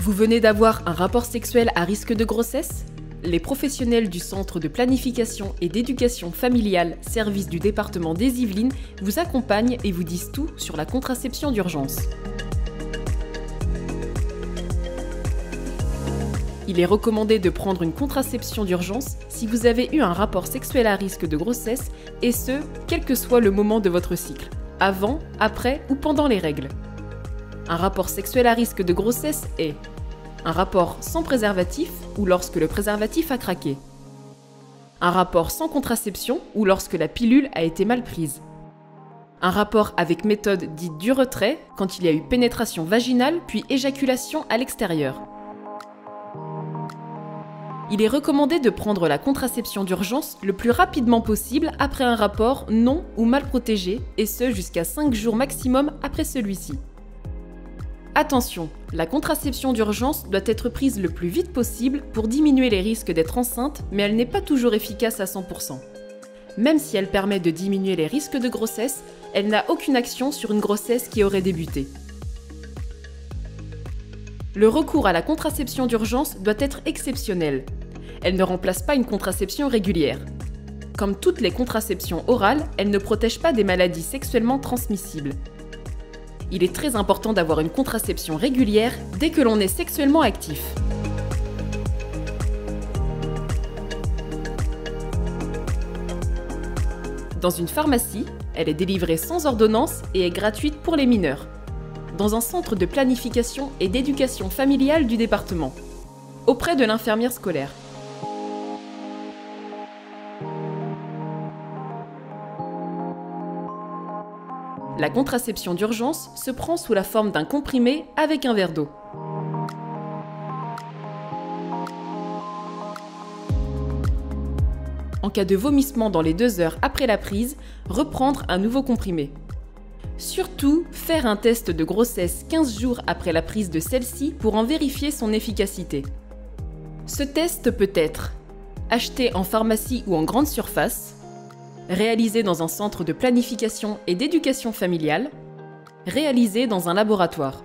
Vous venez d'avoir un rapport sexuel à risque de grossesse? Les professionnels du Centre de planification et d'éducation familiale, service du département des Yvelines, vous accompagnent et vous disent tout sur la contraception d'urgence. Il est recommandé de prendre une contraception d'urgence si vous avez eu un rapport sexuel à risque de grossesse, et ce, quel que soit le moment de votre cycle, avant, après ou pendant les règles. Un rapport sexuel à risque de grossesse est un rapport sans préservatif ou lorsque le préservatif a craqué. Un rapport sans contraception ou lorsque la pilule a été mal prise. Un rapport avec méthode dite du retrait quand il y a eu pénétration vaginale puis éjaculation à l'extérieur. Il est recommandé de prendre la contraception d'urgence le plus rapidement possible après un rapport non ou mal protégé, et ce jusqu'à 5 jours maximum après celui-ci. Attention, la contraception d'urgence doit être prise le plus vite possible pour diminuer les risques d'être enceinte, mais elle n'est pas toujours efficace à 100%. Même si elle permet de diminuer les risques de grossesse, elle n'a aucune action sur une grossesse qui aurait débuté. Le recours à la contraception d'urgence doit être exceptionnel. Elle ne remplace pas une contraception régulière. Comme toutes les contraceptions orales, elle ne protège pas des maladies sexuellement transmissibles. Il est très important d'avoir une contraception régulière dès que l'on est sexuellement actif. Dans une pharmacie, elle est délivrée sans ordonnance et est gratuite pour les mineurs. Dans un centre de planification et d'éducation familiale du département. Auprès de l'infirmière scolaire. La contraception d'urgence se prend sous la forme d'un comprimé avec un verre d'eau. En cas de vomissement dans les 2 heures après la prise, reprendre un nouveau comprimé. Surtout, faire un test de grossesse 15 jours après la prise de celle-ci pour en vérifier son efficacité. Ce test peut être acheté en pharmacie ou en grande surface, réalisé dans un centre de planification et d'éducation familiale, réalisé dans un laboratoire.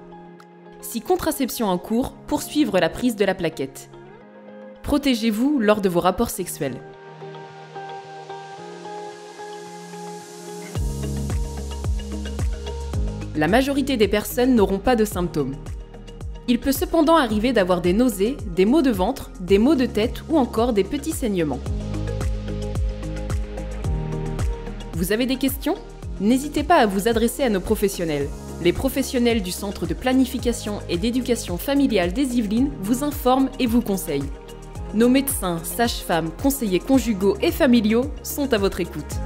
Si contraception en cours, poursuivre la prise de la plaquette. Protégez-vous lors de vos rapports sexuels. La majorité des personnes n'auront pas de symptômes. Il peut cependant arriver d'avoir des nausées, des maux de ventre, des maux de tête ou encore des petits saignements. Vous avez des questions? N'hésitez pas à vous adresser à nos professionnels. Les professionnels du Centre de planification et d'éducation familiale des Yvelines vous informent et vous conseillent. Nos médecins, sages-femmes, conseillers conjugaux et familiaux sont à votre écoute.